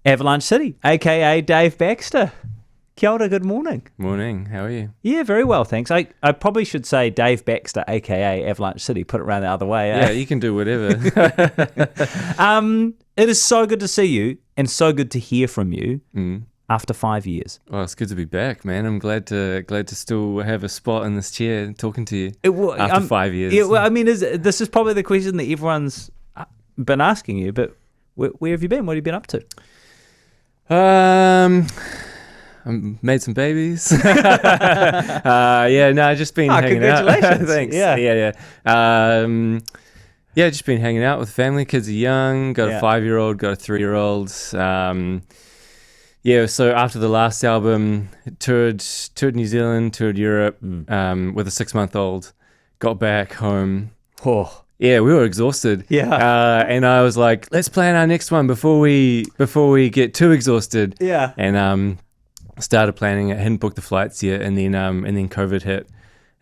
Avalanche City, aka Dave Baxter. Kia ora, good morning. Morning, how are you? Yeah, very well, thanks. I probably should say Dave Baxter, aka Avalanche City, put it around the other way. Yeah, you can do whatever. It is so good to see you and so good to hear from you after 5 years. Well, it's good to be back, man. I'm glad to still have a spot in this chair talking to you after 5 years. Yeah, well, I mean, this is probably the question that everyone's been asking you, but where have you been? What have you been up to? I made some babies. Just been hanging out. Congratulations. Thanks. Yeah. Just been hanging out with family. Kids are young. Got a 5-year-old, got a 3-year-old. So after the last album, toured New Zealand, toured Europe with a 6-month-old. Got back home. Oh. Yeah, we were exhausted. Yeah. And I was like, let's plan our next one before we get too exhausted. Yeah. And started planning it. Hadn't booked the flights yet, and then COVID hit,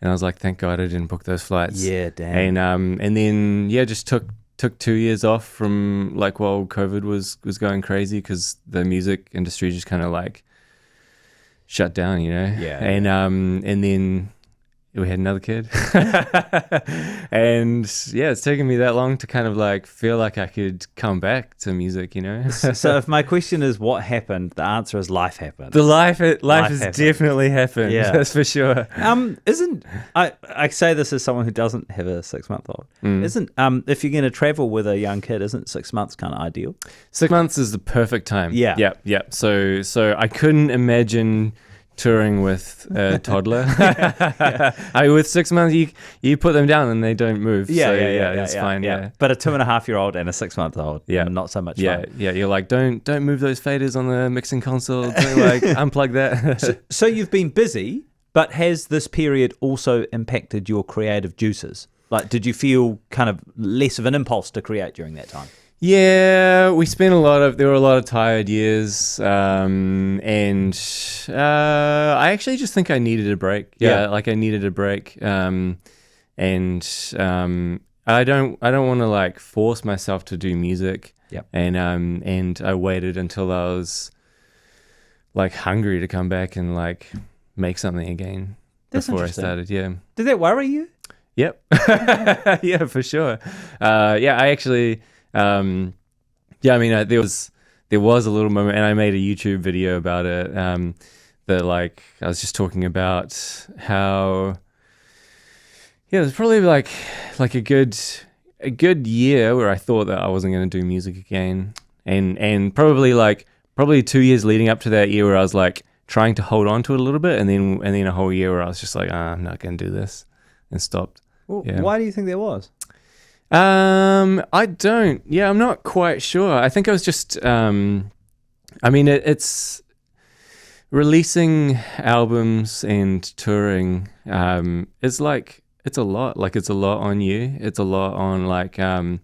and I was like, thank God I didn't book those flights. Yeah, damn. And then just took 2 years off from while COVID was going crazy because the music industry just kind of shut down, Yeah. And then we had another kid. And it's taken me that long to kind of feel like I could come back to music, So if my question is what happened, the answer is life happened. Life has happened. definitely happened. Yeah. That's for sure. Isn't I say this as someone who doesn't have a 6-month-old. Isn't if you're going to travel with a young kid, isn't 6 months kind of ideal? 6 months is the perfect time. Yeah. So I couldn't imagine touring with a toddler. With 6 months, you put them down and they don't move. It's fine. Yeah. But a 2.5-year-old and a 6-month-old, not so much fun. You're like, don't move those faders on the mixing console. Don't unplug that. So you've been busy, but has this period also impacted your creative juices? Did you feel kind of less of an impulse to create during that time? Yeah, we spent there were a lot of tired years, and I actually just think I needed a break. I needed a break, and I don't want to force myself to do music. Yep. And I waited until I was hungry to come back and make something again. That's before I started. Yeah. Did that worry you? Yep. Yeah, for sure. I actually. There was a little moment, and I made a YouTube video about it. That I was just talking about how, it was probably a good year where I thought that I wasn't going to do music again, and probably 2 years leading up to that year where I was trying to hold on to it a little bit, and then a whole year where I was just I'm not going to do this, and stopped. Well, why do you think that was? I don't. Yeah, I'm not quite sure. I think I was just. It's releasing albums and touring. It's a lot. It's a lot on you. It's a lot on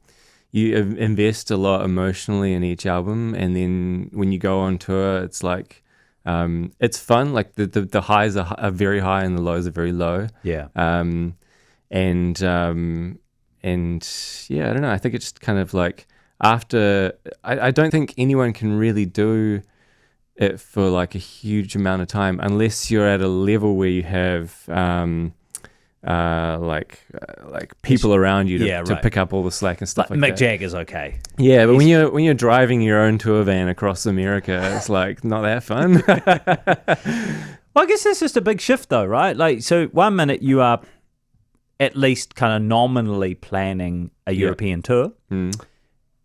you invest a lot emotionally in each album, and then when you go on tour, it's it's fun. The highs are very high and the lows are very low. Yeah. And I don't know. I think it's just kind of after. I don't think anyone can really do it for a huge amount of time unless you're at a level where you have people around you to pick up all the slack and stuff like Mick that. Jagger's okay. Yeah, but when you're driving your own tour van across America, it's not that fun. Well, I guess that's just a big shift though, right? So 1 minute you are at least kind of nominally planning a European tour.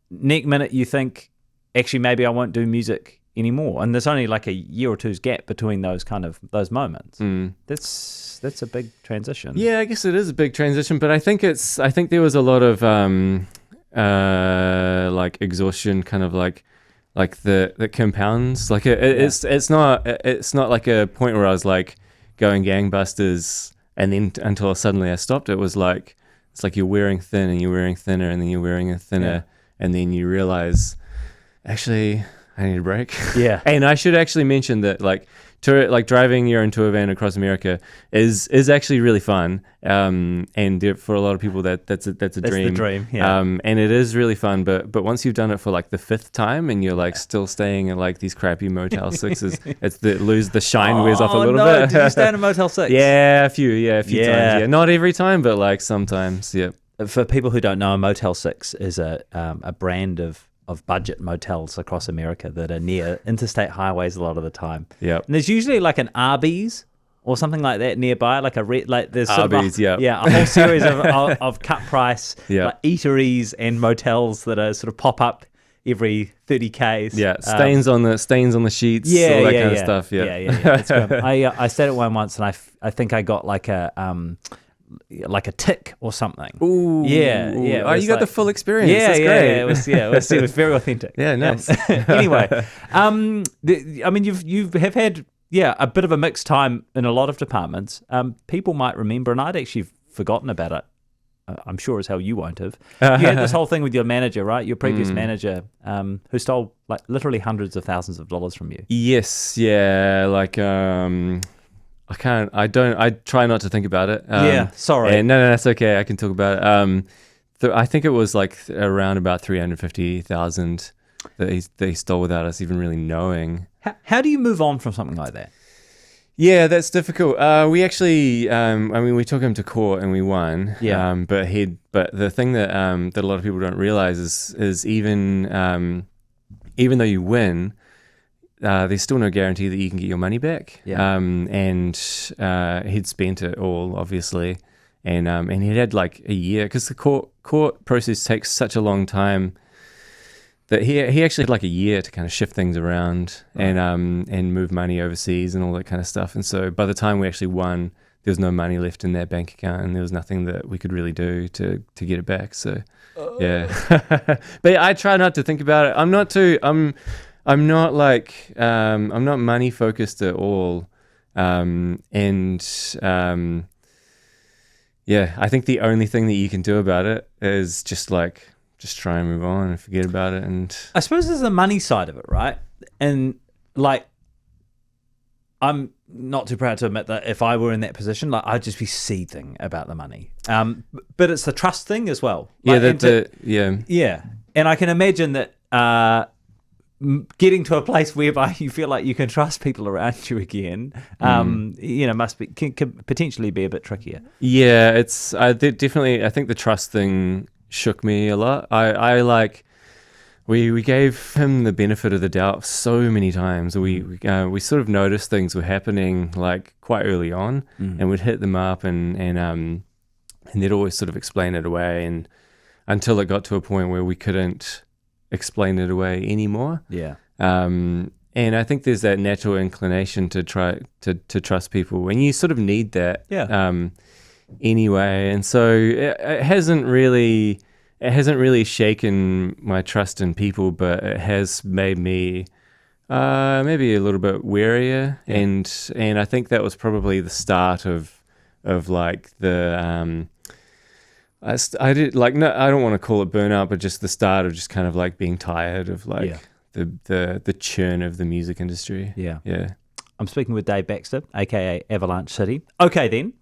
Next minute you think, actually, maybe I won't do music anymore. And there's only a year or two's gap between those moments. That's a big transition. Yeah, I guess it is a big transition, but I think there was a lot of exhaustion, kind of that compounds. It's not a point where I was going gangbusters. And then until suddenly I stopped, it was it's you're wearing thin and you're wearing thinner and then you're wearing a thinner, and then you realize, actually, I need a break. Yeah. And I should actually mention that driving your own tour van across America is actually really fun. And for a lot of people that's a dream. That's the dream. Yeah. And it is really fun. But once you've done it for like the 5th time and you're like still staying in like these crappy Motel 6s, the shine wears off a little bit. Did you stay in a Motel 6? Yeah, a few times. Yeah, not every time, but like sometimes. Yeah. For people who don't know, a Motel 6 is a brand of budget motels across America that are near interstate highways a lot of the time. Yeah. And there's usually like an Arby's or something like that nearby, like there's sort Arby's, of a whole series of cut price like eateries and motels that are sort of pop up every 30 Ks. Yeah, stains on the sheets, all that kind of stuff. Yeah. It's good. I stayed at one once, and I think I got like a tick or something. Ooh, yeah. Oh, you got the full experience. Yeah, That's great. It was very authentic. Yeah, nice. Anyway, you have had a bit of a mixed time in a lot of departments. People might remember, and I'd actually forgotten about it. I'm sure as hell you won't have. You had this whole thing with your manager, right? Your previous manager, who stole like literally hundreds of thousands of dollars from you. Yes, yeah, like I try not to think about it. Sorry. No, that's okay. I can talk about it. I think it was like around about 350,000 that he stole without us even really knowing. How do you move on from something like that? Yeah, that's difficult. We actually, we took him to court and we won. Yeah. But the thing that a lot of people don't realize is even though you win, there's still no guarantee that you can get your money back. Yeah. And he'd spent it all, obviously, and he'd had like a year because the court process takes such a long time that he actually had like a year to kind of shift things around and move money overseas and all that kind of stuff. And so by the time we actually won, there was no money left in that bank account, and there was nothing that we could really do to get it back. So yeah, but I try not to think about it. I'm not money focused at all. I think the only thing that you can do about it is just try and move on and forget about it. And I suppose there's the money side of it, right? And like, I'm not too proud to admit that if I were in that position, like I'd just be seething about the money. But it's the trust thing as well. Like, yeah. And I can imagine that getting to a place whereby you feel like you can trust people around you again, can potentially be a bit trickier. Yeah, I think the trust thing shook me a lot. We gave him the benefit of the doubt so many times. We sort of noticed things were happening like quite early on, and we'd hit them up and they'd always sort of explain it away, and until it got to a point where we couldn't explain it away anymore. Yeah. And I think there's that natural inclination to try to trust people when you sort of need that. Yeah. Anyway, and so it hasn't really shaken my trust in people, but it has made me maybe a little bit warier. Yeah. And I think that was probably the start of like the I don't want to call it burnout, but just the start of just kind of like being tired of like the churn of the music industry. Yeah. Yeah. I'm speaking with Dave Baxter, aka Avalanche City. Okay, then,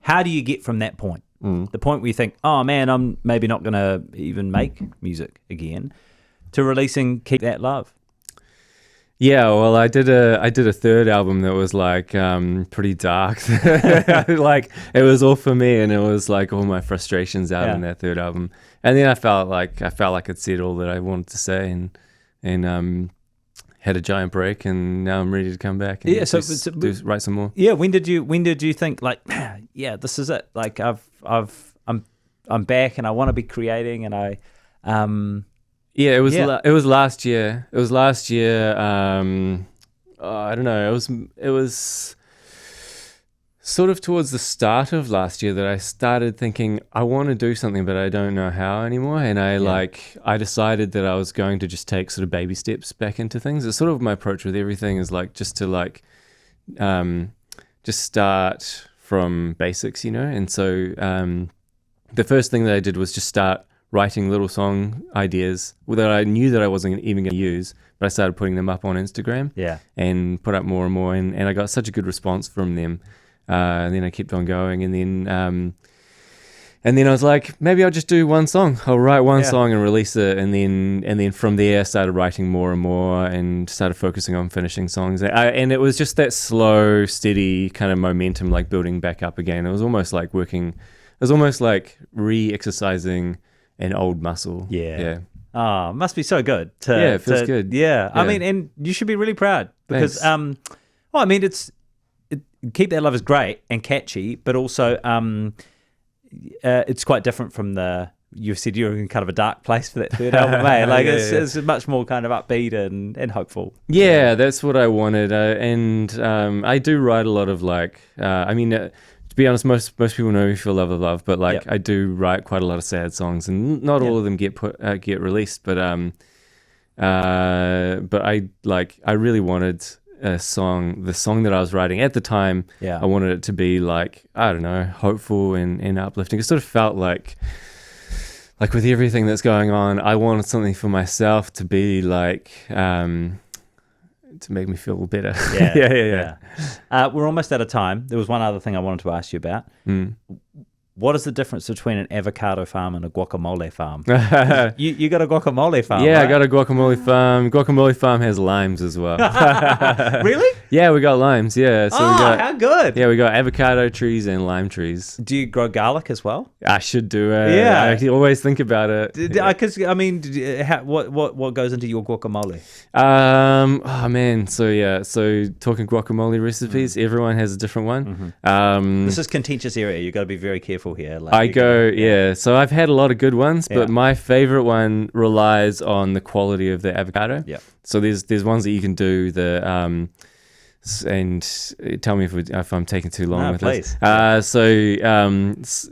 how do you get from that point, the point where you think, oh man, I'm maybe not going to even make music again, to releasing Keep That Love? Yeah, well, I did a third album that was like pretty dark. Like it was all for me, and it was like all my frustrations out in that third album. And then I felt like I'd said all that I wanted to say, and had a giant break, and now I'm ready to come back and write some more. Yeah, when did you think like, yeah, this is it? Like I'm back, and I want to be creating, and I Yeah, it was last year. It was last year. I don't know. It was sort of towards the start of last year that I started thinking I want to do something, but I don't know how anymore. And I decided that I was going to just take sort of baby steps back into things. It's sort of my approach with everything is like just to just start from basics, you know. And so the first thing that I did was just start writing little song ideas that I knew that I wasn't even going to use, but I started putting them up on Instagram. Yeah. And put up more and more, and I got such a good response from them. And then I kept on going, and then I was like, maybe I'll just do one song. I'll write one song and release it, and then from there I started writing more and more, and started focusing on finishing songs. And it was just that slow, steady kind of momentum, like building back up again. It was almost like re-exercising an old muscle. Yeah. Oh, must be so good. It feels good. Yeah. I mean, and you should be really proud because, Keep That Love is great and catchy, but also it's quite different from you said you were in kind of a dark place for that third album, eh? Like it's much more kind of upbeat and hopeful. Yeah, that's what I wanted. And I do write a lot of to be honest, most people know me for Love, but I do write quite a lot of sad songs, and not all of them get released. But I really wanted the song that I was writing at the time. Yeah. I wanted it to be hopeful and uplifting. It sort of felt like with everything that's going on, I wanted something for myself to be to make me feel better. Yeah. We're almost out of time. There was one other thing I wanted to ask you about. What is the difference between an avocado farm and a guacamole farm? You got a guacamole farm, yeah, right? I got a guacamole farm. Guacamole farm has limes as well. Really? Yeah, we got limes, yeah. So how good. Yeah, we got avocado trees and lime trees. Do you grow garlic as well? I should do it. Yeah. I always think about it. Because, what goes into your guacamole? So talking guacamole recipes, everyone has a different one. This is contentious area. You've got to be very careful here. So I've had a lot of good ones, Yeah. but my favorite one relies on the quality of the avocado. Yeah. So there's ones that you can do and tell me if I'm taking too long with please. this.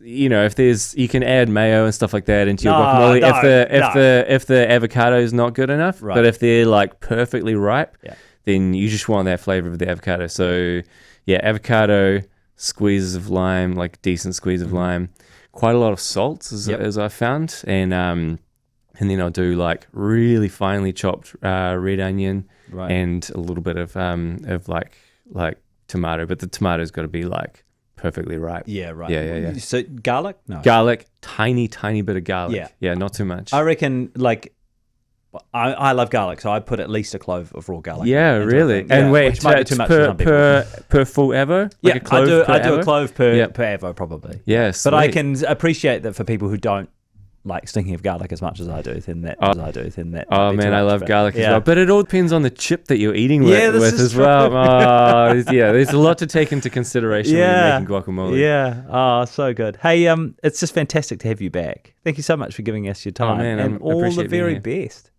If you can add mayo and stuff like that into your guacamole if the avocado is not good enough, Right. but if they're perfectly ripe, Yeah. then you just want that flavor of the avocado. So avocado, squeezes of lime, decent squeeze of lime, quite a lot of salt as I found, and then I'll do really finely chopped red onion, Right. and a little bit of tomato, but the tomato's got to be perfectly ripe. Yeah, right. Yeah. So garlic? No. Garlic, tiny bit of garlic. Yeah, not too much. I reckon I love garlic, so I put at least a clove of raw garlic. Yeah, into really. a thing. And wait, which might be too much for some people. per full avo? Yeah, a clove I do avo? a clove per avo probably. Yes, but I can appreciate that for people who don't like stinking of garlic as much as I do. Then that. Oh man, I love garlic as well. But it all depends on the chip that you're eating with as well. There's a lot to take into consideration when you're making guacamole. Yeah. Oh, so good. Hey, it's just fantastic to have you back. Thank you so much for giving us your time. Man, and all the very best.